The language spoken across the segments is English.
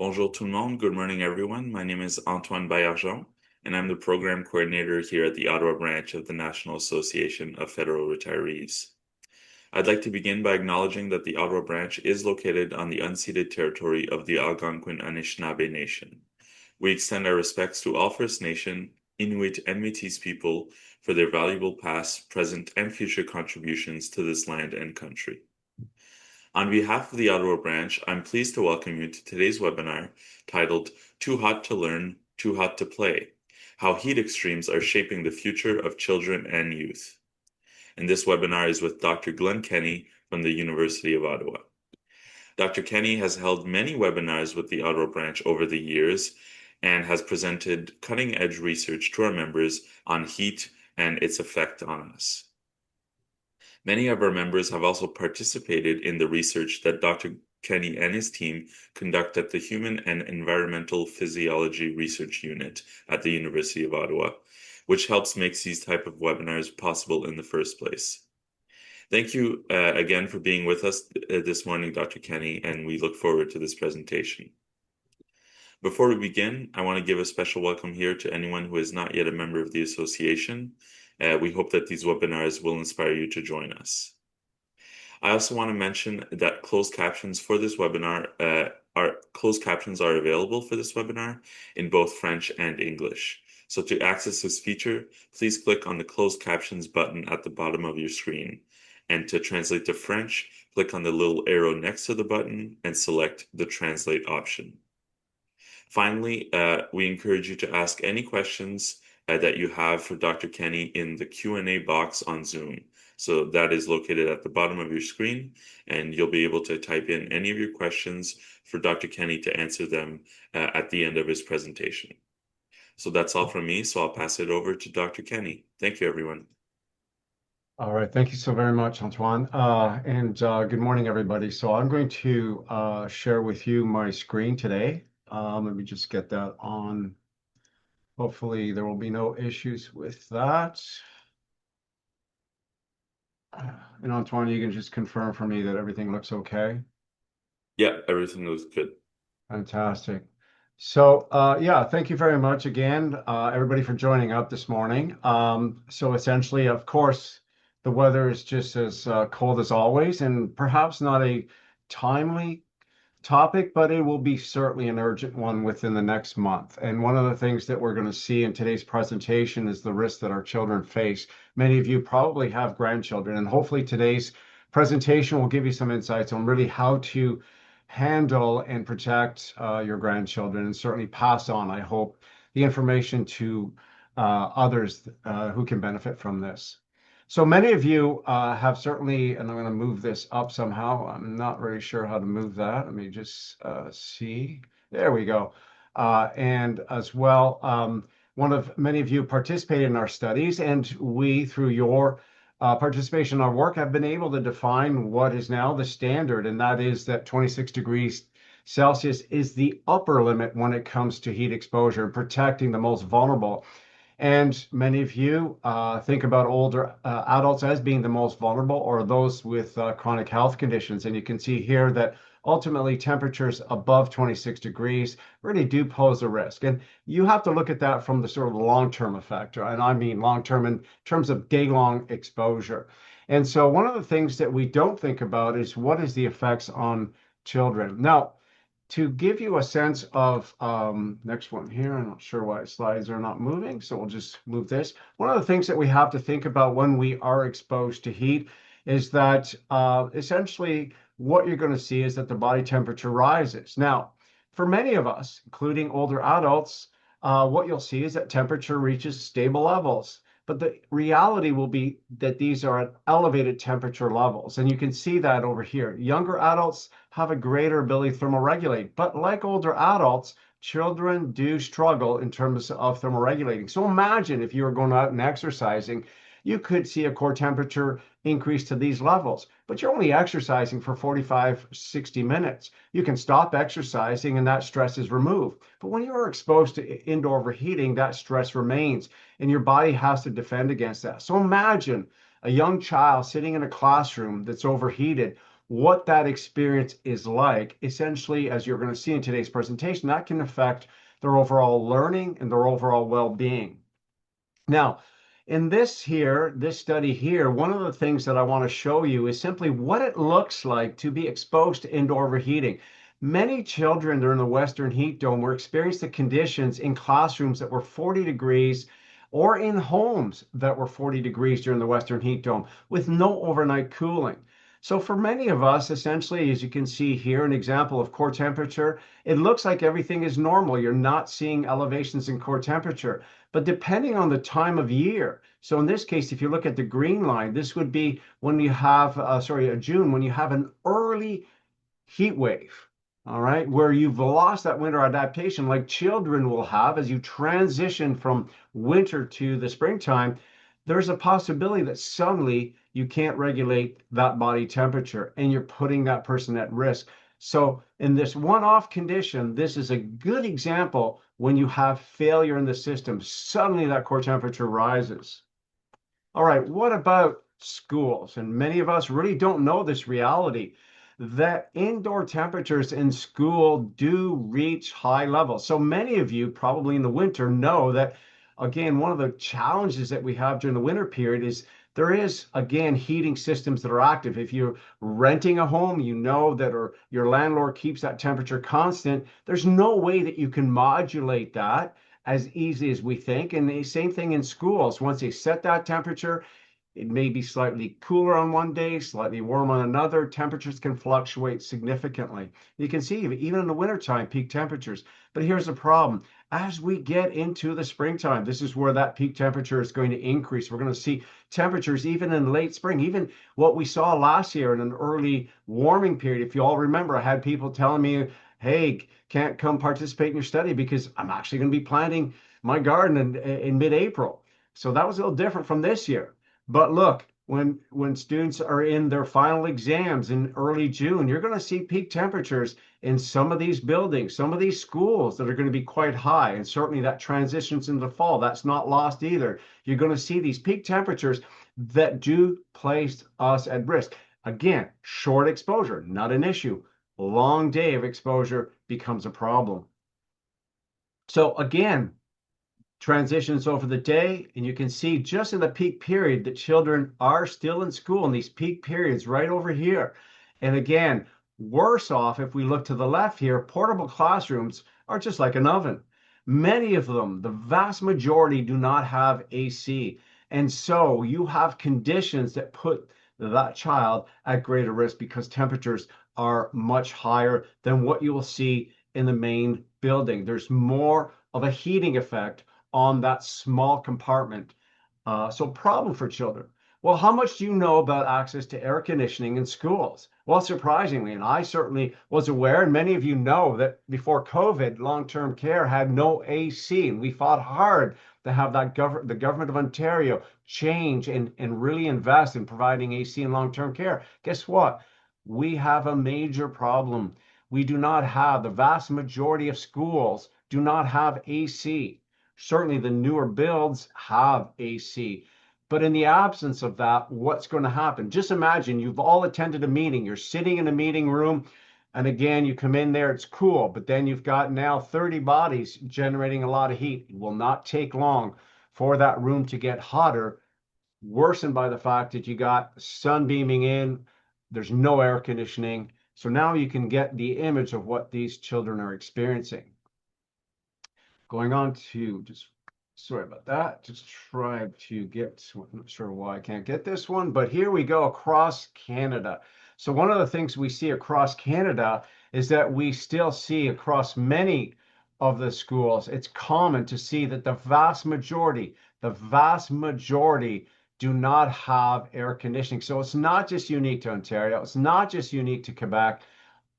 Bonjour tout le monde. Good morning, everyone. My name is Antoine Baillargeon, and I'm the program coordinator here at the Ottawa branch of the National Association of Federal Retirees. I'd like to begin by acknowledging that the Ottawa branch is located on the unceded territory of the Algonquin Anishinaabe Nation. We extend our respects to all First Nation, Inuit, and Métis people for their valuable past, present, and future contributions to this land and country. On behalf of the Ottawa branch, I'm pleased to welcome you to today's webinar titled Too Hot to Learn, Too Hot to Play: How Heat Extremes Are Shaping the Future of Children and Youth. And this webinar is with Dr. Glenn Kenny from the University of Ottawa. Dr. Kenny has held many webinars with the Ottawa branch over the years and has presented cutting-edge research to our members on heat and its effect on us. Many of our members have also participated in the research that Dr. Kenny and his team conduct at the Human and Environmental Physiology Research Unit at the University of Ottawa, which helps make these type of webinars possible in the first place. Thank you again for being with us this morning, Dr. Kenny, and we look forward to this presentation. Before we begin, I want to give a special welcome here to anyone who is not yet a member of the association. We hope that these webinars will inspire you to join us. I also want to mention that closed captions for this webinar are available for this webinar in both French and English. So to access this feature, please click on the closed captions button at the bottom of your screen. And to translate to French, click on the little arrow next to the button and select the translate option. Finally, we encourage you to ask any questions that you have for Dr. Kenny in the Q&A box on Zoom. So that is located at the bottom of your screen, and you'll be able to type in any of your questions for Dr. Kenny to answer them at the end of his presentation. So that's all from me, so I'll pass it over to Dr. Kenny. Thank you, everyone. All right, thank you so very much, Antoine. Good morning, everybody. So I'm going to share with you my screen today. Let me just get that on. Hopefully there will be no issues with that. And Antoine, you can just confirm for me that everything looks okay? Yeah, everything looks good. Fantastic. So yeah, thank you very much again, everybody, for joining up this morning. So essentially, of course, the weather is just as cold as always, and perhaps not a timely topic, but it will be certainly an urgent one within the next month. And one of the things that we're going to see in today's presentation is the risk that our children face. Many of you probably have grandchildren, and hopefully today's presentation will give you some insights on really how to handle and protect your grandchildren, and certainly pass on, I hope, the information to others who can benefit from this. So many of you have certainly, and I'm going to move this up somehow. I'm not really sure how to move that. Let me just see. There we go. And as well, many of you participated in our studies, and we, through your participation in our work, have been able to define what is now the standard, and that is that 26 degrees Celsius is the upper limit when it comes to heat exposure and protecting the most vulnerable. And many of you think about older adults as being the most vulnerable, or those with chronic health conditions. And you can see here that ultimately temperatures above 26 degrees really do pose a risk. And you have to look at that from the sort of long-term effect. And I mean long-term in terms of day-long exposure. And so one of the things that we don't think about is what is the effects on children. Now, to give you a sense of, next one here, I'm not sure why slides are not moving, so we'll just move this. One of the things that we have to think about when we are exposed to heat is that essentially what you're going to see is that the body temperature rises. Now, for many of us, including older adults, what you'll see is that temperature reaches stable levels. But the reality will be that these are at elevated temperature levels. And you can see that over here. Younger adults have a greater ability to thermoregulate. But like older adults, children do struggle in terms of thermoregulating. So imagine if you were going out and exercising, you could see a core temperature increase to these levels, but you're only exercising for 45, 60 minutes. You can stop exercising and that stress is removed. But when you are exposed to indoor overheating, that stress remains and your body has to defend against that. So imagine a young child sitting in a classroom that's overheated. what that experience is like, essentially, as you're going to see in today's presentation, that can affect their overall learning and their overall well-being. Now, in this study here, one of the things that I want to show you is simply what it looks like to be exposed to indoor overheating. Many children during the Western heat dome were experiencing the conditions in classrooms that were 40 degrees or in homes that were 40 degrees during the Western heat dome with no overnight cooling. So for many of us, essentially, as you can see here, an example of core temperature, it looks like everything is normal. You're not seeing elevations in core temperature. But depending on the time of year, so in this case, if you look at the green line, this would be when you have, June, when you have an early heat wave, all right, where you've lost that winter adaptation like children will have as you transition from winter to the springtime. There's a possibility that suddenly you can't regulate that body temperature and you're putting that person at risk. So in this one-off condition, this is a good example when you have failure in the system. Suddenly that core temperature rises. All right, what about schools? And many of us really don't know this reality that indoor temperatures in school do reach high levels. So many of you probably in the winter know that, again, one of the challenges that we have during the winter period is there is, again, heating systems that are active. If you're renting a home, you know that, or your landlord keeps that temperature constant, there's no way that you can modulate that as easy as we think. And the same thing in schools. Once they set that temperature, it may be slightly cooler on one day, slightly warm on another. Temperatures can fluctuate significantly. You can see even in the wintertime, peak temperatures. But here's the problem. As we get into the springtime, this is where that peak temperature is going to increase. We're going to see temperatures even in late spring, even what we saw last year in an early warming period. If you all remember, I had people telling me, hey, can't come participate in your study because I'm actually going to be planting my garden in mid-April. So that was a little different from this year. But look, when students are in their final exams in early June, you're going to see peak temperatures in some of these buildings, some of these schools that are going to be quite high. And certainly that transitions into fall. That's not lost either. You're going to see these peak temperatures that do place us at risk. Again, short exposure, not an issue. Long day of exposure becomes a problem. So again, transitions over the day, and you can see just in the peak period that children are still in school in these peak periods right over here. And again, worse off if we look to the left here, portable classrooms are just like an oven. Many of them, the vast majority, do not have AC. And so you have conditions that put that child at greater risk because temperatures are much higher than what you will see in the main building. There's more of a heating effect on that small compartment. So problem for children. Well, how much do you know about access to air conditioning in schools? Well, surprisingly, and I certainly was aware, and many of you know that before COVID, long-term care had no AC, and we fought hard to have the government of Ontario change and really invest in providing AC and long-term care. Guess what? We have a major problem. We do not have, the vast majority of schools do not have AC. Certainly the newer builds have AC. But in the absence of that, what's going to happen? Just imagine you've all attended a meeting. You're sitting in a meeting room, and again, you come in there, it's cool, but then you've got now 30 bodies generating a lot of heat. It will not take long for that room to get hotter, worsened by the fact that you got sun beaming in, there's no air conditioning. So now you can get the image of what these children are experiencing. Going on to just, sorry about that, just try to get, I'm not sure why I can't get this one, but here we go across Canada. So one of the things we see across Canada is that we still see across many of the schools, it's common to see that the vast majority do not have air conditioning. So it's not just unique to Ontario, it's not just unique to Quebec.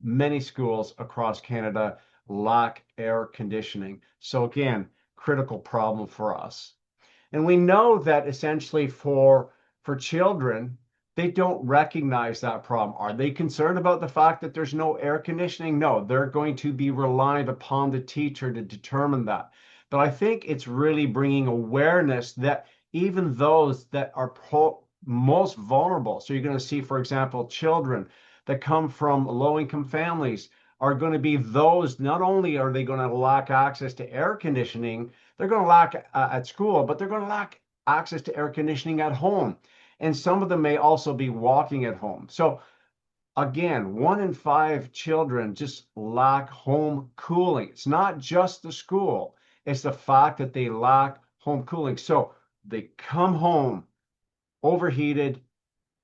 Many schools across Canada lack air conditioning. So again, critical problem for us. And we know that essentially for children, they don't recognize that problem. Are they concerned about the fact that there's no air conditioning? No, they're going to be reliant upon the teacher to determine that. But I think it's really bringing awareness that even those that are most vulnerable, so you're going to see, for example, children that come from low-income families are going to be those, not only are they going to lack access to air conditioning, they're going to lack at school, but they're going to lack access to air conditioning at home. And some of them may also be walking at home. So again, 1 in 5 children just lack home cooling. It's not just the school, it's the fact that they lack home cooling. So they come home overheated,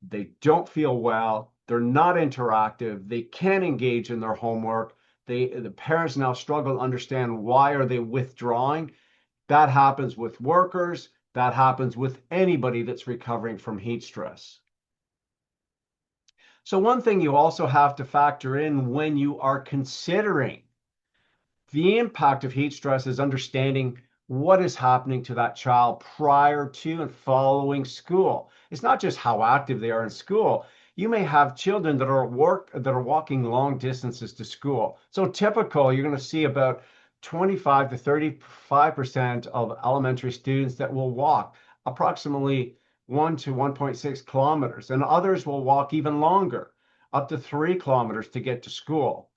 they don't feel well, they're not interactive, they can't engage in their homework. The parents now struggle to understand why are they withdrawing. That happens with workers, that happens with anybody that's recovering from heat stress. So one thing you also have to factor in when you are considering the impact of heat stress is understanding what is happening to that child prior to and following school. It's not just how active they are in school. You may have children that are walking long distances to school. So typical, you're going to see about 25 to 35% of elementary students that will walk approximately 1 to 1.6 kilometers, and others will walk even longer, up to 3 kilometers to get to school.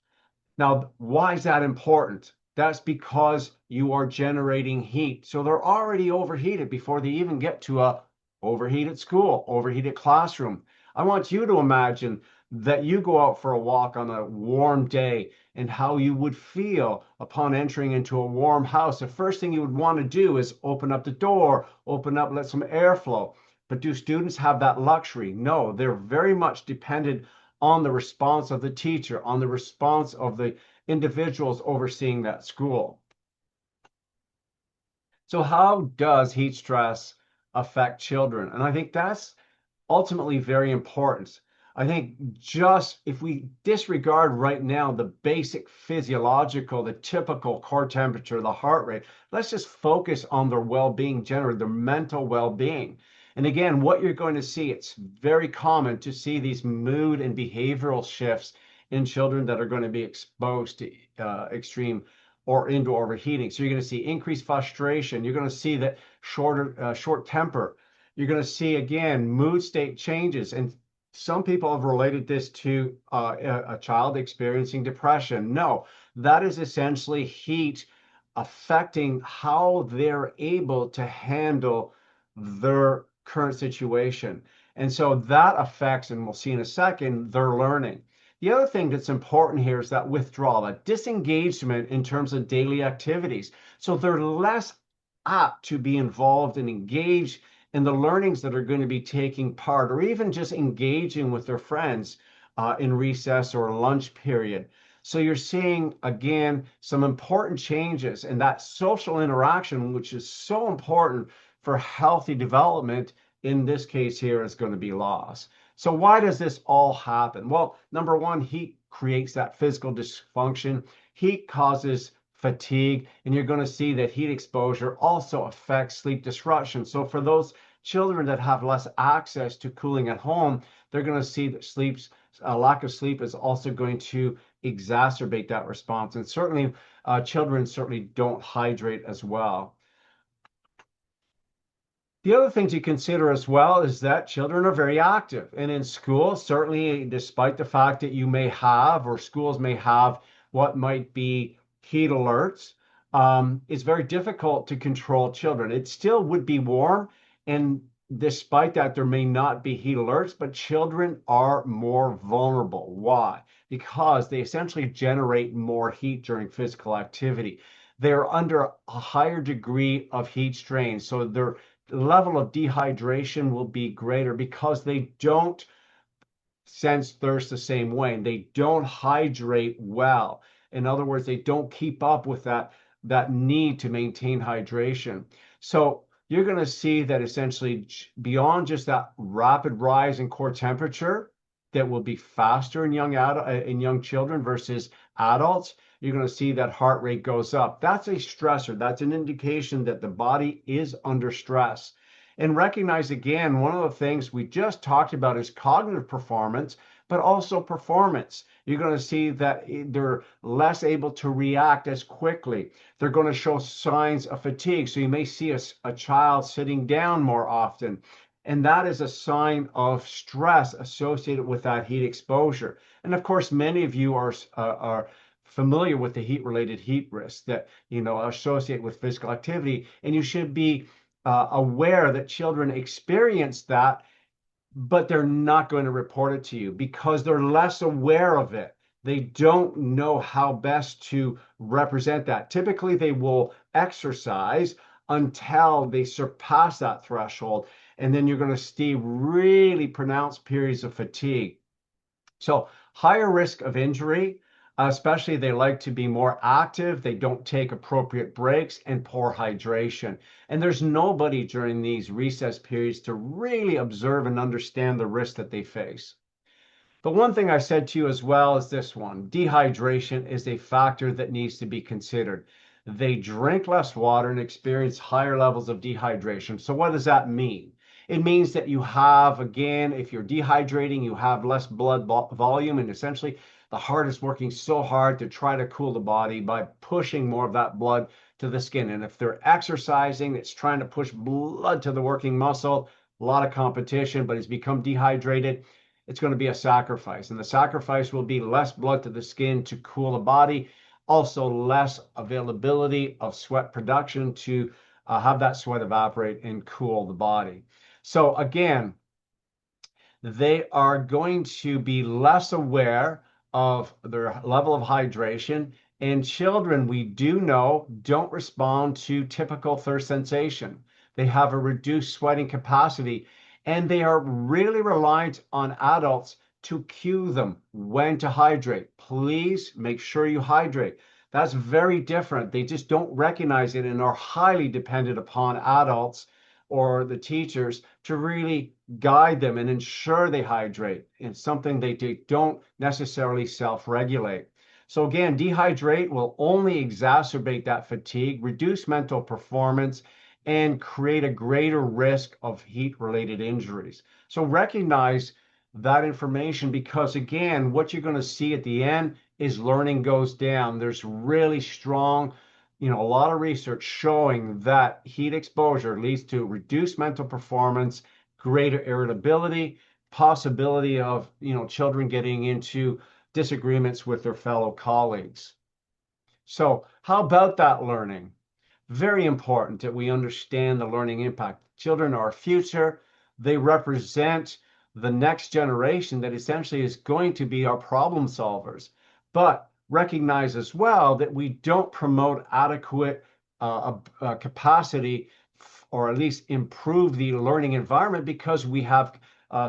Now, why is that important? That's because you are generating heat. So they're already overheated before they even get to a overheated school, overheated classroom. I want you to imagine that you go out for a walk on a warm day and how you would feel upon entering into a warm house. The first thing you would want to do is open up the door, open up, let some airflow. But do students have that luxury? No, they're very much dependent on the response of the teacher, on the response of the individuals overseeing that school. So how does heat stress affect children? And I think that's ultimately very important. I think just if we disregard right now the basic physiological, the typical core temperature, the heart rate, let's just focus on their well-being generally, their mental well-being. And again, what you're going to see, it's very common to see these mood and behavioral shifts in children that are going to be exposed to extreme or indoor overheating. So you're going to see increased frustration. You're going to see that short temper. You're going to see again mood state changes, and some people have related this to a child experiencing depression. No, that is essentially heat affecting how they're able to handle their current situation. And so that affects, and we'll see in a second, their learning. The other thing that's important here is that withdrawal, that disengagement in terms of daily activities. So they're less apt to be involved and engaged in the learnings that are going to be taking part, or even just engaging with their friends in recess or lunch period. So you're seeing, again, some important changes in that social interaction, which is so important for healthy development. In this case here is going to be lost. So why does this all happen? Well, number one, heat creates that physical dysfunction. Heat causes fatigue, and you're going to see that heat exposure also affects sleep disruption. So for those children that have less access to cooling at home, they're going to see that a lack of sleep is also going to exacerbate that response. And certainly, children certainly don't hydrate as well. The other thing to consider as well is that children are very active. And in school, certainly, despite the fact that you may have, or schools may have, what might be heat alerts, it's very difficult to control children. It still would be warm. And despite that, there may not be heat alerts, but children are more vulnerable. Why? Because they essentially generate more heat during physical activity. They're under a higher degree of heat strain. So their level of dehydration will be greater because they don't sense thirst the same way, and they don't hydrate well. In other words, they don't keep up with that need to maintain hydration. So you're going to see that essentially beyond just that rapid rise in core temperature that will be faster in young children versus adults, you're going to see that heart rate goes up. That's a stressor. That's an indication that the body is under stress. And recognize again, one of the things we just talked about is cognitive performance, but also performance. You're going to see that they're less able to react as quickly. They're going to show signs of fatigue. So you may see a child sitting down more often. And that is a sign of stress associated with that heat exposure. And of course, many of you are familiar with the heat-related heat risks that are associated with physical activity, and you should be aware that children experience that, but they're not going to report it to you because they're less aware of it. They don't know how best to represent that. Typically, they will exercise until they surpass that threshold, and then you're going to see really pronounced periods of fatigue. So higher risk of injury, especially they like to be more active, they don't take appropriate breaks, and poor hydration. And there's nobody during these recess periods to really observe and understand the risk that they face. The one thing I said to you as well is this one: dehydration is a factor that needs to be considered. They drink less water and experience higher levels of dehydration. So, what does that mean? It means that you have, again, if you're dehydrating, you have less blood volume, and essentially the heart is working so hard to try to cool the body by pushing more of that blood to the skin. And if they're exercising, it's trying to push blood to the working muscle, a lot of competition, but it's become dehydrated. It's going to be a sacrifice, and the sacrifice will be less blood to the skin to cool the body, also less availability of sweat production to have that sweat evaporate and cool the body. So again, they are going to be less aware of their level of hydration. And children, we do know, don't respond to typical thirst sensation. They have a reduced sweating capacity, and they are really reliant on adults to cue them when to hydrate. Please make sure you hydrate. That's very different. They just don't recognize it and are highly dependent upon adults or the teachers to really guide them and ensure they hydrate. It's something they don't necessarily self-regulate. So again, dehydrate will only exacerbate that fatigue, reduce mental performance, and create a greater risk of heat-related injuries. So recognize that information, because again, what you're going to see at the end is learning goes down. There's really strong, a lot of research showing that heat exposure leads to reduced mental performance, greater irritability, possibility of, children getting into disagreements with their fellow colleagues. So how about that learning? Very important that we understand the learning impact. Children are our future. They represent the next generation that essentially is going to be our problem solvers. But recognize as well that we don't promote adequate capacity, or at least improve the learning environment, because we have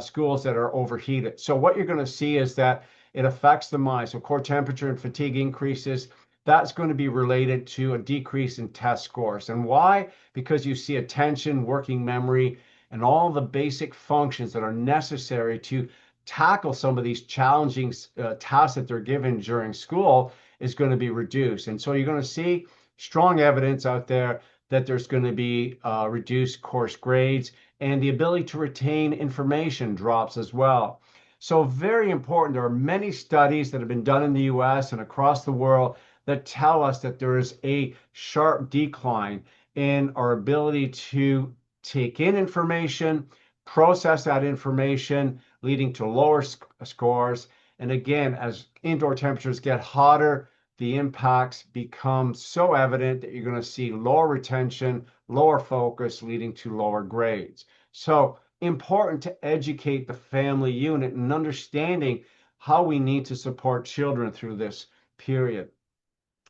schools that are overheated. So what you're going to see is that it affects the mind. So core temperature and fatigue increases. That's going to be related to a decrease in test scores. And why? Because you see attention, working memory, and all the basic functions that are necessary to tackle some of these challenging tasks that they're given during school is going to be reduced. And so you're going to see strong evidence out there that there's going to be reduced course grades, and the ability to retain information drops as well. So very important. There are many studies that have been done in the US and across the world that tell us that there is a sharp decline in our ability to take in information, process that information, leading to lower scores. And again, as indoor temperatures get hotter, the impacts become so evident that you're going to see lower retention, lower focus, leading to lower grades. So important to educate the family unit and understanding how we need to support children through this period.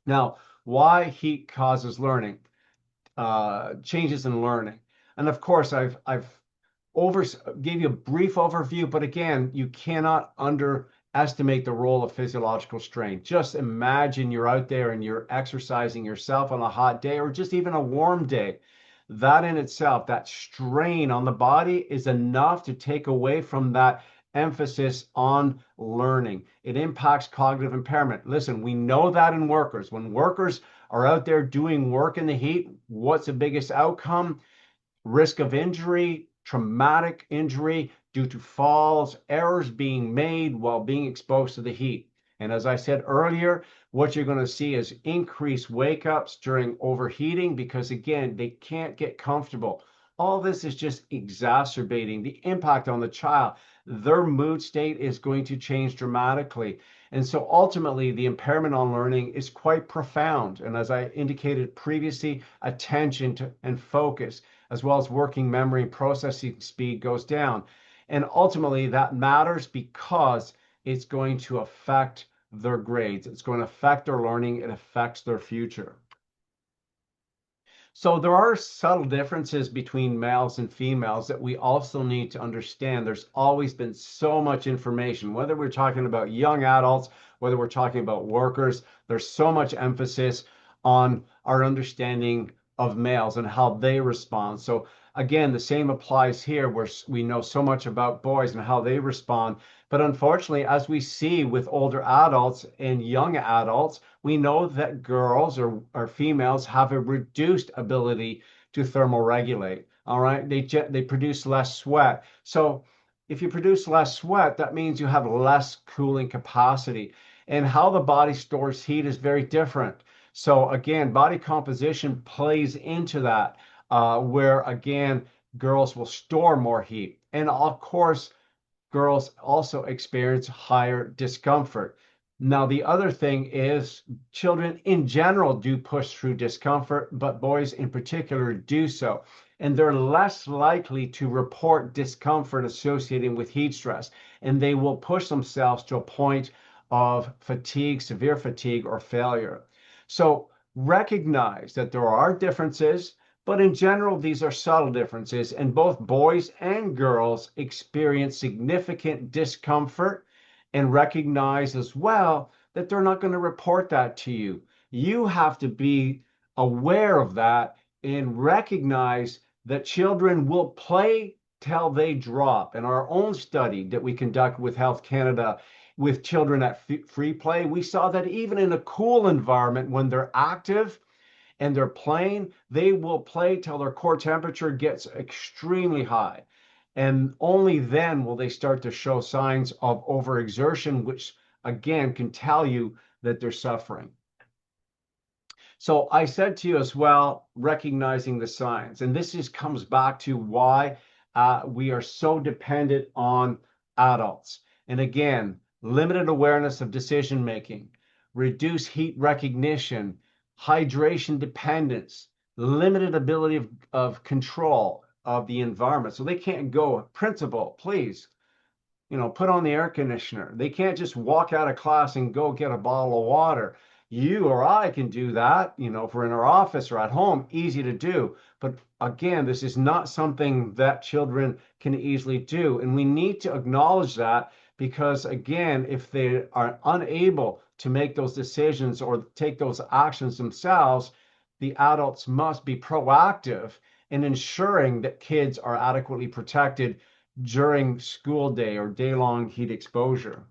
Now, why heat causes learning, changes in learning. And of course, I've over gave you a brief overview, but again, you cannot underestimate the role of physiological strain. Just imagine you're out there and you're exercising yourself on a hot day or just even a warm day. That in itself, that strain on the body is enough to take away from that emphasis on learning. It impacts cognitive impairment. Listen, we know that in workers. When workers are out there doing work in the heat, what's the biggest outcome? Risk of injury, traumatic injury due to falls, errors being made while being exposed to the heat. And as I said earlier, what you're going to see is increased wake ups during overheating, because again, they can't get comfortable. All this is just exacerbating the impact on the child. Their mood state is going to change dramatically. And so ultimately, the impairment on learning is quite profound. And as I indicated previously, attention to, and focus, as well as working memory and processing speed goes down. And ultimately, that matters because it's going to affect their grades. It's going to affect their learning. It affects their future. So there are subtle differences between males and females that we also need to understand. There's always been so much information, whether we're talking about young adults, whether we're talking about workers, there's so much emphasis on our understanding of males and how they respond. So again, the same applies here where we know so much about boys and how they respond. But unfortunately, as we see with older adults and young adults, we know that girls or females have a reduced ability to thermoregulate. All right, they produce less sweat. So if you produce less sweat, that means you have less cooling capacity. And how the body stores heat is very different. So again, body composition plays into that, where again, girls will store more heat. And of course, girls also experience higher discomfort. Now, the other thing is children in general do push through discomfort, but boys in particular do so. And they're less likely to report discomfort associated with heat stress. And they will push themselves to a point of fatigue, severe fatigue, or failure. So recognize that there are differences, but in general, these are subtle differences, and both boys and girls experience significant discomfort, and recognize as well that they're not going to report that to you. You have to be aware of that and recognize that children will play till they drop. In our own study that we conduct with Health Canada with children at free play, we saw that even in a cool environment, when they're active, and they're playing, they will play till their core temperature gets extremely high. And only then will they start to show signs of overexertion, which again can tell you that they're suffering. So I said to you as well, recognizing the signs, and this just comes back to why we are so dependent on adults. And again, limited awareness of decision making, reduced heat recognition, hydration dependence, limited ability of control of the environment. So they can't go, principal, please, put on the air conditioner. They can't just walk out of class and go get a bottle of water. You or I can do that, if we're in our office or at home, easy to do. But again, this is not something that children can easily do. And we need to acknowledge that because, again, if they are unable to make those decisions or take those actions themselves, the adults must be proactive in ensuring that kids are adequately protected during school day or day-long heat exposure.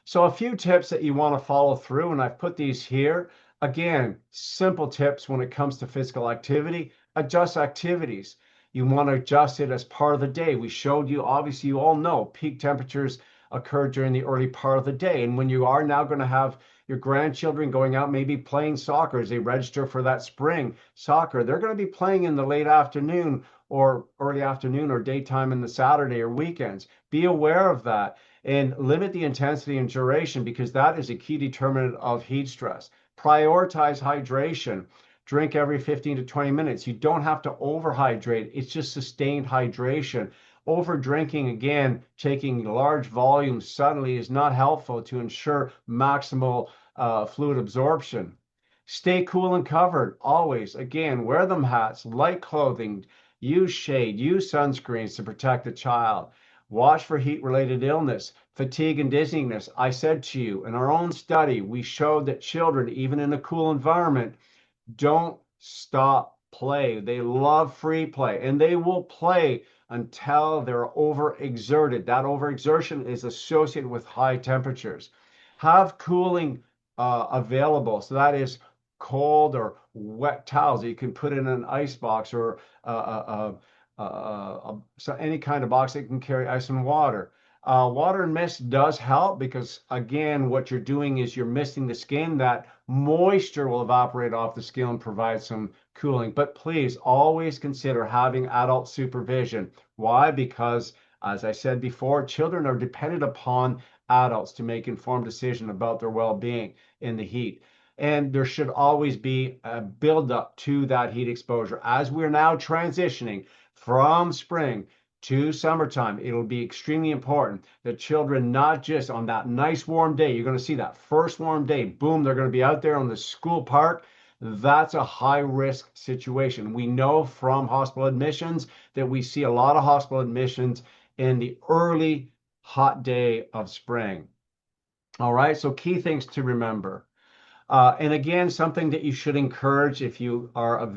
So a few tips that you want to follow through, and I've put these here. Again, simple tips when it comes to physical activity. Adjust activities. You want to adjust it as part of the day. We showed you, obviously, you all know peak temperatures occur during the early part of the day. And when you are now going to have your grandchildren going out, maybe playing soccer as they register for that spring soccer, they're going to be playing in the late afternoon or early afternoon or daytime in the Saturday or weekends. Be aware of that and limit the intensity and duration because that is a key determinant of heat stress. Prioritize hydration. Drink every 15 to 20 minutes. You don't have to overhydrate. It's just sustained hydration. Over drinking, again, taking large volumes suddenly is not helpful to ensure maximal fluid absorption. Stay cool and covered always. Again, wear them hats, light clothing, use shade, use sunscreens to protect the child. Watch for heat-related illness, fatigue, and dizziness. I said to you, in our own study, we showed that children, even in a cool environment, don't stop play. They love free play and they will play until they're overexerted. That overexertion is associated with high temperatures. Have cooling available. So that is cold or wet towels that you can put in an ice box or so any kind of box that can carry ice and water. Water and mist does help because, again, what you're doing is you're misting the skin that Moisture will evaporate off the skin and provide some cooling. But please always consider having adult supervision. Why? Because, as I said before, children are dependent upon adults to make informed decisions about their well-being in the heat. And there should always be a build-up to that heat exposure. As we're now transitioning from spring to summertime, it'll be extremely important that children, not just on that nice warm day, you're going to see that first warm day, boom, they're going to be out there on the school park. That's a high risk situation. We know from hospital admissions that we see a lot of hospital admissions in the early hot day of spring. All right, so key things to remember. And again, something that you should encourage if you are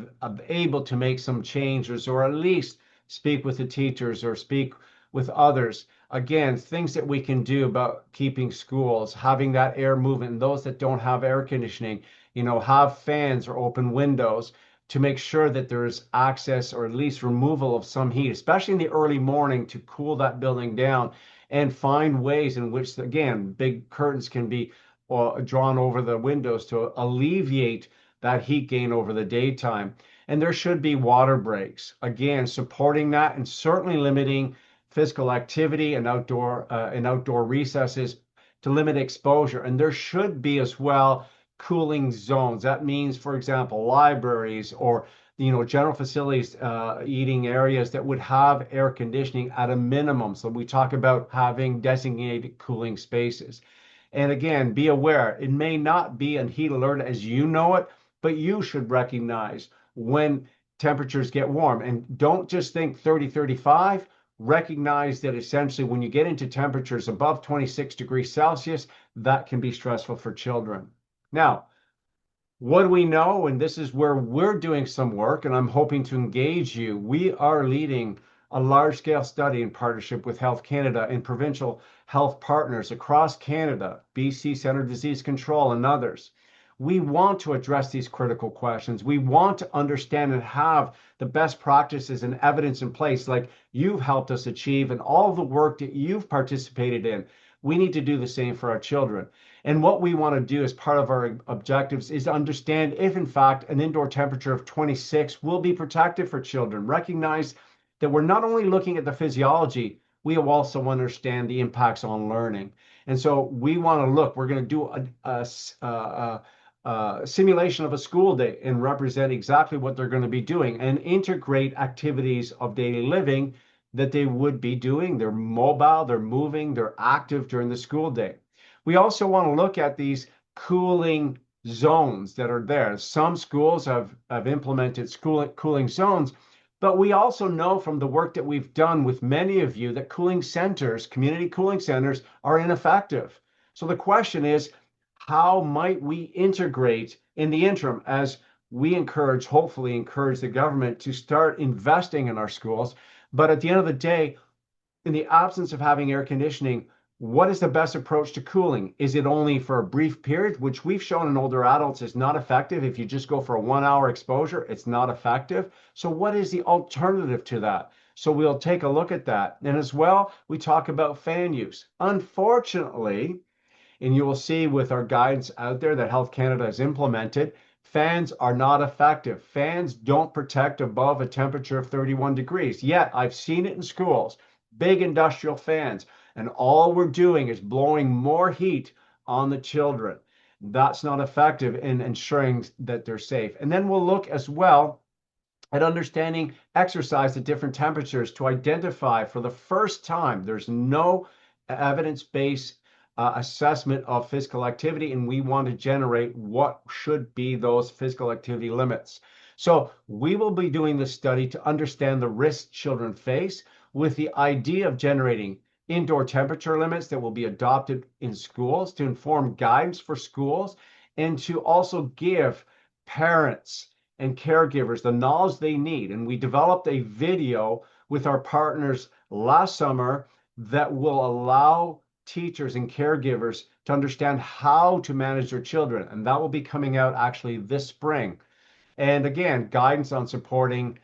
able to make some changes or at least speak with the teachers or speak with others. Again, things that we can do about keeping schools, having that air movement, and those that don't have air conditioning, have fans or open windows to make sure that there's access or at least removal of some heat, especially in the early morning to cool that building down and find ways in which, again, big curtains can be or drawn over the windows to alleviate that heat gain over the daytime. And there should be water breaks. Again, supporting that and certainly limiting physical activity and outdoor recesses to limit exposure. And there should be as well cooling zones. That means, for example, libraries or general facilities, eating areas that would have air conditioning at a minimum. So we talk about having designated cooling spaces. And again, be aware, it may not be a heat alert as you know it, but you should recognize when temperatures get warm. And don't just think 30, 35. Recognize that essentially when you get into temperatures above 26 degrees Celsius, that can be stressful for children. Now, what do we know? And this is where we're doing some work, and I'm hoping to engage you. We are leading a large scale study in partnership with Health Canada and provincial health partners across Canada, BC Centre Disease Control, and others. We want to address these critical questions. We want to understand and have the best practices and evidence in place, like you've helped us achieve, and all the work that you've participated in. We need to do the same for our children. And what we want to do as part of our objectives is to understand if, in fact, an indoor temperature of 26 will be protective for children. Recognize that we're not only looking at the physiology, we also understand the impacts on learning. And so we want to look, we're going to do a simulation of a school day and represent exactly what they're going to be doing and integrate activities of daily living that they would be doing. They're mobile, they're moving, they're active during the school day. We also want to look at these cooling zones that are there. Some schools have implemented cooling zones, but we also know from the work that we've done with many of you that cooling centers, community cooling centers, are ineffective. So the question is, how might we integrate in the interim as we hopefully encourage the government to start investing in our schools? But at the end of the day, in the absence of having air conditioning, what is the best approach to cooling? Is it only for a brief period, which we've shown in older adults is not effective? If you just go for a 1 hour exposure, it's not effective. So what is the alternative to that? So we'll take a look at that. And as well, we talk about fan use. Unfortunately, and you will see with our guidance out there that Health Canada has implemented, fans are not effective. Fans don't protect above a temperature of 31 degrees. Yet I've seen it in schools, big industrial fans, and all we're doing is blowing more heat on the children. That's not effective in ensuring that they're safe. And then we'll look as well at understanding exercise at different temperatures to identify for the first time, there's no evidence-based assessment of physical activity, and we want to generate what should be those physical activity limits. So we will be doing this study to understand the risks children face with the idea of generating indoor temperature limits that will be adopted in schools to inform guidance for schools and to also give parents and caregivers the knowledge they need. And we developed a video with our partners last summer that will allow teachers and caregivers to understand how to manage their children. And that will be coming out actually this spring. And again, guidance on supporting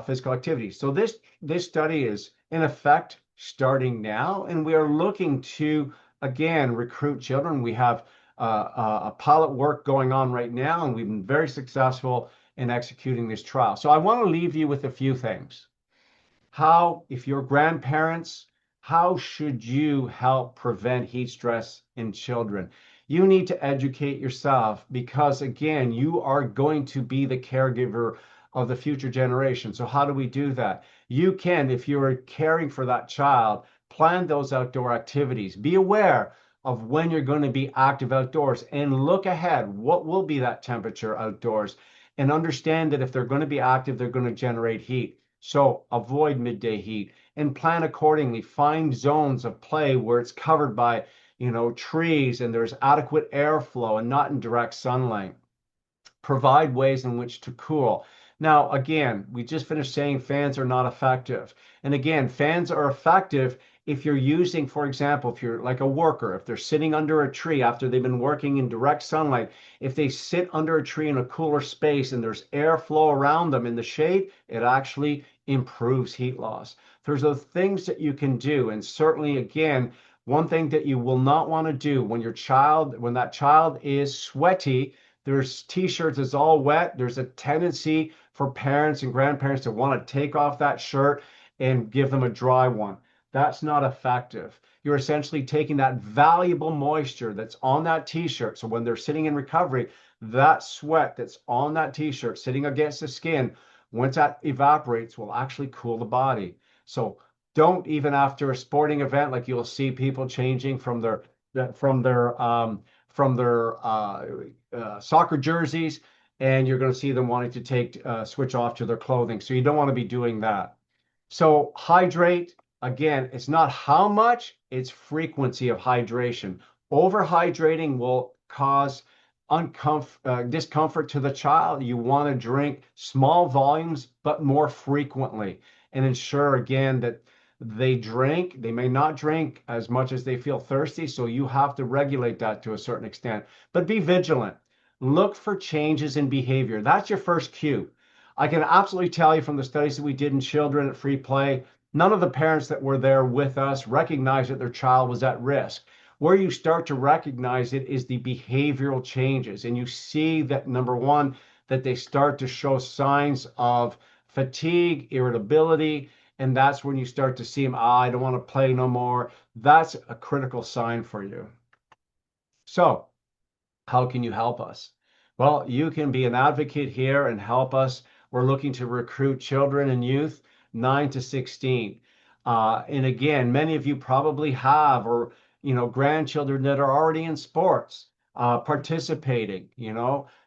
physical activity. So this study is in effect starting now, and we are looking to again recruit children. We have a pilot work going on right now, and we've been very successful in executing this trial. So I want to leave you with a few things. How, if you're grandparents, how should you help prevent heat stress in children? You need to educate yourself because, again, you are going to be the caregiver of the future generation. So, how do we do that? You can, if you're caring for that child, plan those outdoor activities. Be aware of when you're going to be active outdoors and look ahead. What will be that temperature outdoors? And understand that if they're going to be active, they're going to generate heat. So avoid midday heat and plan accordingly. Find zones of play where it's covered by, trees and there's adequate airflow and not in direct sunlight. Provide ways in which to cool. Now, again, we just finished saying fans are not effective. And again, fans are effective if you're using, for example, if you're like a worker, if they're sitting under a tree after they've been working in direct sunlight, if they sit under a tree in a cooler space and there's airflow around them in the shade, it actually improves heat loss. There's those things that you can do. And certainly, again, one thing that you will not want to do when that child is sweaty, there's t-shirts is all wet. There's a tendency for parents and grandparents to want to take off that shirt and give them a dry one. That's not effective. You're essentially taking that valuable moisture that's on that t-shirt. So when they're sitting in recovery, that sweat that's on that t-shirt sitting against the skin, once that evaporates, will actually cool the body. So don't even after a sporting event, like you'll see people changing from their from their soccer jerseys, and you're going to see them wanting to switch off to their clothing. So you don't want to be doing that. So hydrate, again, it's not how much, it's frequency of hydration. Overhydrating will cause discomfort to the child. You want to drink small volumes, but more frequently, and ensure again that they drink. They may not drink as much as they feel thirsty, so you have to regulate that to a certain extent. But be vigilant. Look for changes in behavior. That's your first cue. I can absolutely tell you from the studies that we did in children at free play, none of the parents that were there with us recognized that their child was at risk. Where you start to recognize it is the behavioral changes. And you see that, number one, that they start to show signs of fatigue, irritability, and that's when you start to see them, I don't want to play no more. That's a critical sign for you. So, how can you help us? Well, you can be an advocate here and help us. We're looking to recruit children and youth 9 to 16. And again, many of you probably have, or, grandchildren that are already in sports, participating,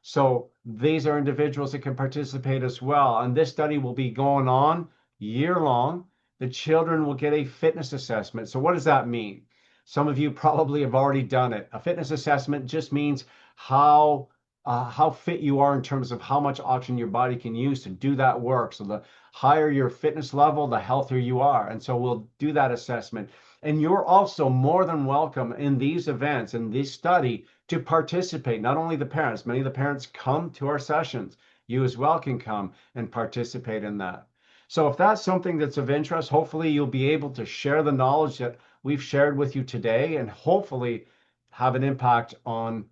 So these are individuals that can participate as well. And this study will be going on year long. The children will get a fitness assessment. So what does that mean? Some of you probably have already done it. A fitness assessment just means how how fit you are in terms of how much oxygen your body can use to do that work. So the higher your fitness level, the healthier you are. And so we'll do that assessment. And you're also more than welcome in these events, in this study, to participate. Not only the parents, many of the parents come to our sessions. You as well can come and participate in that. So if that's something that's of interest, hopefully you'll be able to share the knowledge that we've shared with you today and hopefully have an impact on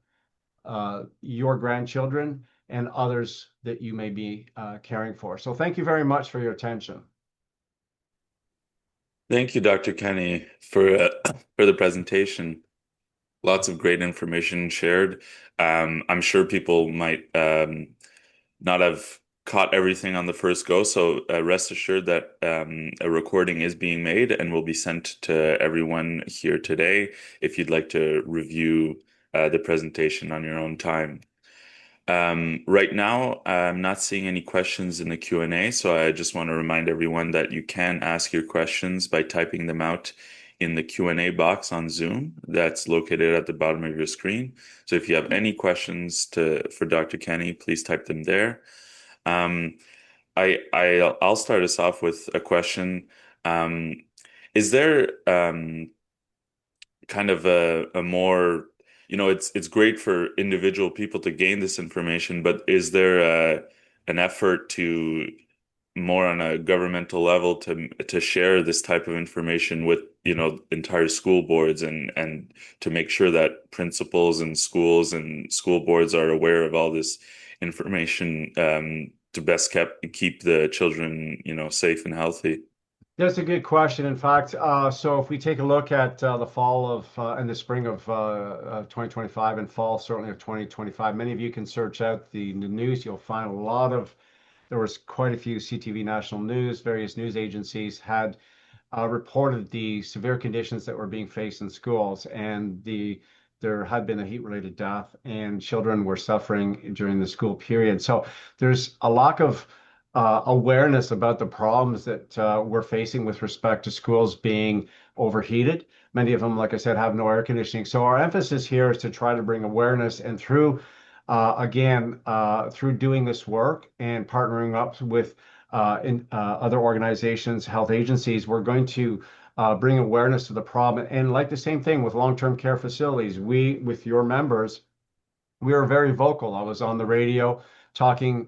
your grandchildren and others that you may be caring for. So thank you very much for your attention. Thank you, Dr. Kenny, for the presentation. Lots of great information shared. I'm sure people might not have caught everything on the first go, so rest assured that a recording is being made and will be sent to everyone here today if you'd like to review the presentation on your own time. Right now, I'm not seeing any questions in the Q&A, so I just want to remind everyone that you can ask your questions by typing them out in the Q&A box on Zoom that's located at the bottom of your screen. So if you have any questions for Dr. Kenny, please type them there. Um, I'll start us off with a question. Is there kind of a more, it's great for individual people to gain this information, but is there an effort to more on a governmental level to share this type of information with, entire school boards and to make sure that principals and schools and school boards are aware of all this information to best keep the children, safe and healthy. That's a good question. In fact, so if we take a look at the fall of and the spring of 2025 and fall certainly of 2025, many of you can search out the news. You'll find a lot of, there was quite a few CTV National News, various news agencies had reported the severe conditions that were being faced in schools, and there had been a heat-related death, and children were suffering during the school period. So there's a lack of awareness about the problems that we're facing with respect to schools being overheated. Many of them, like I said, have no air conditioning. So our emphasis here is to try to bring awareness, and through through doing this work and partnering up with in other organizations, health agencies, we're going to bring awareness to the problem. And like the same thing with long-term care facilities, we, with your members, we were very vocal. I was on the radio talking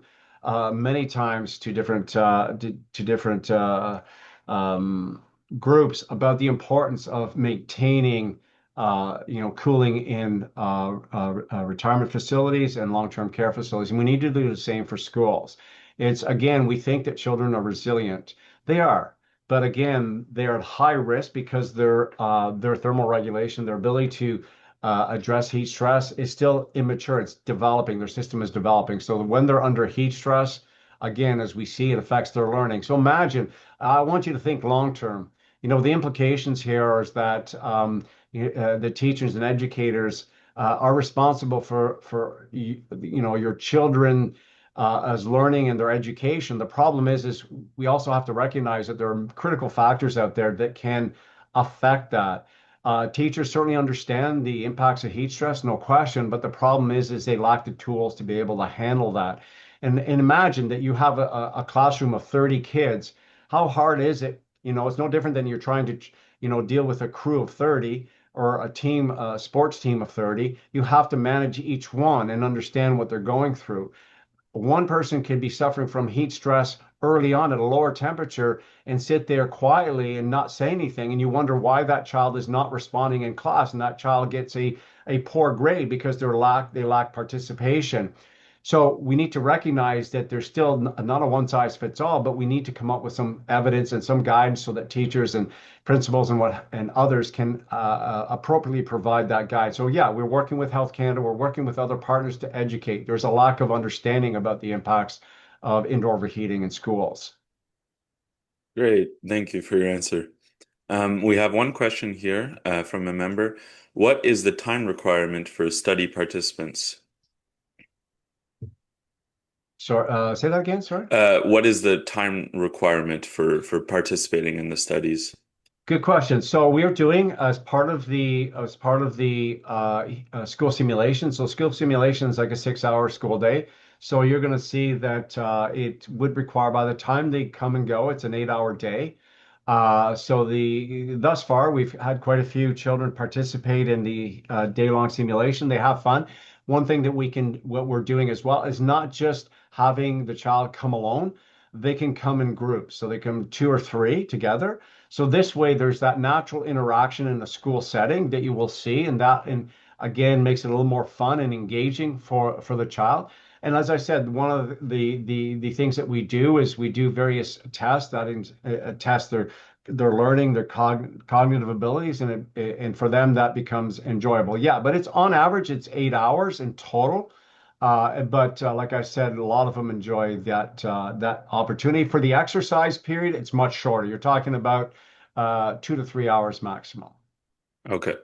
many times to different um, groups about the importance of maintaining, cooling in retirement facilities and long-term care facilities. And we need to do the same for schools. It's again, we think that children are resilient. They are. But again, they are at high risk because their thermal regulation, their ability to address heat stress is still immature. It's developing. Their system is developing. So when they're under heat stress, again, as we see, it affects their learning. So imagine, I want you to think long term. The implications here is that the teachers and educators are responsible for your children as learning and their education. The problem is we also have to recognize that there are critical factors out there that can affect that. Teachers certainly understand the impacts of heat stress, no question, but the problem is they lack the tools to be able to handle that. And imagine that you have a classroom of 30 kids. How hard is it? It's no different than you're trying to, deal with a crew of 30 or a sports team of 30. You have to manage each one and understand what they're going through. One person could be suffering from heat stress early on at a lower temperature and sit there quietly and not say anything. And you wonder why that child is not responding in class, and that child gets a poor grade because they lack participation. So we need to recognize that there's still not a one size fits all, but we need to come up with some evidence and some guidance so that teachers and principals and others can appropriately provide that guide. So yeah, we're working with Health Canada, we're working with other partners to educate. There's a lack of understanding about the impacts of indoor overheating in schools. Great. Thank you for your answer. We have one question here from a member. What is the time requirement for study participants? So say that again, sorry. What is the time requirement for participating in the studies? Good question. So we are doing as part of the school simulation. So school simulation is like a 6 hour school day. So you're going to see that it would require by the time they come and go, it's an 8 hour day. So the thus far we've had quite a few children participate in the day-long simulation. They have fun. One thing that what we're doing as well is not just having the child come alone. They can come in groups. So they come two or three together. So this way, there's that natural interaction in a school setting that you will see, and again makes it a little more fun and engaging for the child. And as I said, one of the things that we do is we do various tests that test their learning, their cognitive abilities, and for them that becomes enjoyable. Yeah, but it's on average it's 8 hours in total. But like I said, a lot of them enjoy that opportunity. For the exercise period, it's much shorter. You're talking about 2 to 3 hours maximum. Okay,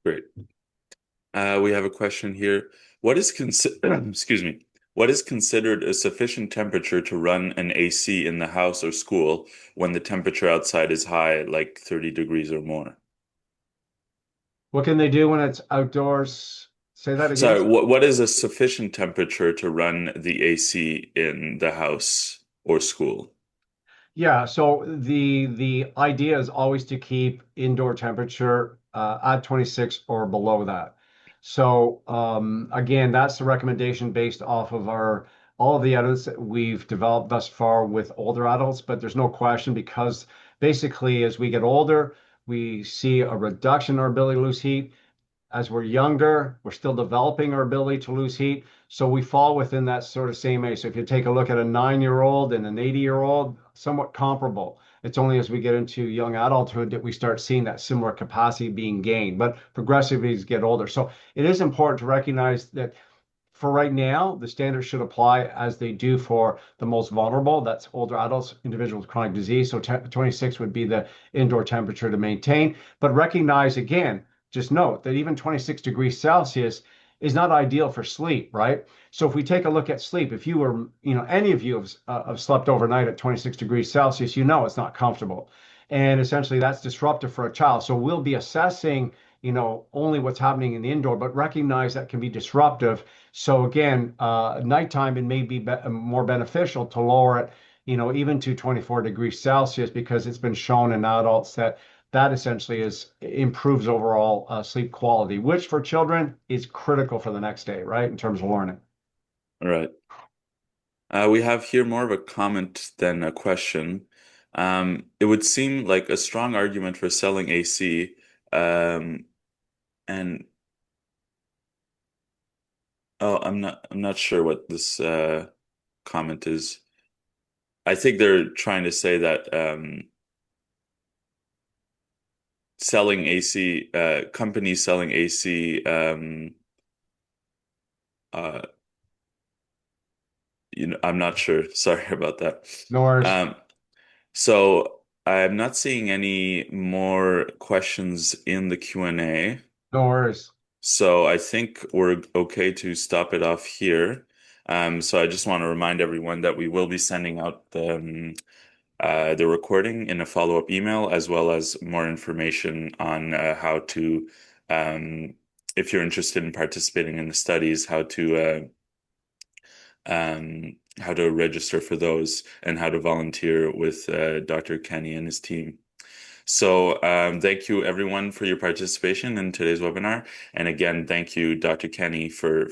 great. We have a question here. What is excuse me, what is considered a sufficient temperature to run an AC in the house or school when the temperature outside is high, like 30 degrees or more? What can they do when it's outdoors? Say that again. Sorry, what is a sufficient temperature to run the AC in the house or school? Yeah, so the idea is always to keep indoor temperature at 26 or below that. So again, that's the recommendation based off of our all of the evidence that we've developed thus far with older adults, but there's no question because basically as we get older, we see a reduction in our ability to lose heat. As we're younger, we're still developing our ability to lose heat. So we fall within that sort of same age. So if you take a look at a 9-year-old and an 80-year-old, somewhat comparable. It's only as we get into young adulthood that we start seeing that similar capacity being gained, but progressively as we get older. So it is important to recognize that for right now, the standards should apply as they do for the most vulnerable. That's older adults, individuals with chronic disease. So 26 would be the indoor temperature to maintain. But recognize again, just note that even 26 degrees Celsius is not ideal for sleep, right? So if we take a look at sleep, if you were, any of you have slept overnight at 26 degrees Celsius, you know it's not comfortable. And essentially that's disruptive for a child. So we'll be assessing, only what's happening in the indoor, but recognize that can be disruptive. So again, nighttime, it may be, more beneficial to lower it, even to 24 degrees Celsius because it's been shown in adults that essentially improves overall sleep quality, which for children is critical for the next day, right? In terms of learning. All right. We have here more of a comment than a question. It would seem like a strong argument for selling AC, and oh, I'm not sure what this comment is. I think they're trying to say that selling AC, companies selling AC, uh, I'm not sure. Sorry about that. No worries. Um, so I'm not seeing any more questions in the Q&A. No worries. So I think we're okay to stop it off here. So I just want to remind everyone that we will be sending out the recording in a follow-up email, as well as more information on how to, um, if you're interested in participating in the studies, how to register for those and how to volunteer with Dr. Kenny and his team. So thank you everyone for your participation in today's webinar. And again, thank you, Dr. Kenny, for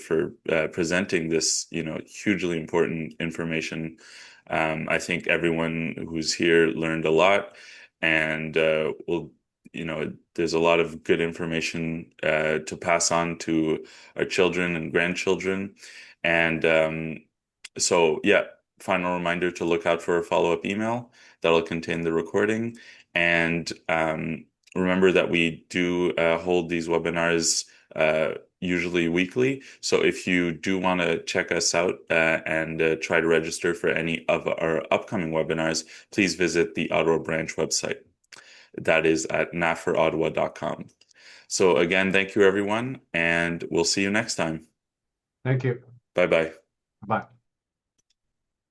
presenting this, hugely important information. I think everyone who's here learned a lot, and there's a lot of good information to pass on to our children and grandchildren. And so, yeah, final reminder to look out for a follow-up email that'll contain the recording. And remember that we do hold these webinars usually weekly. So if you do want to check us out and try to register for any of our upcoming webinars, please visit the Ottawa branch website. That is at nafodottawa.com. So again, thank you everyone, and we'll see you next time. Thank you. Bye bye. Bye.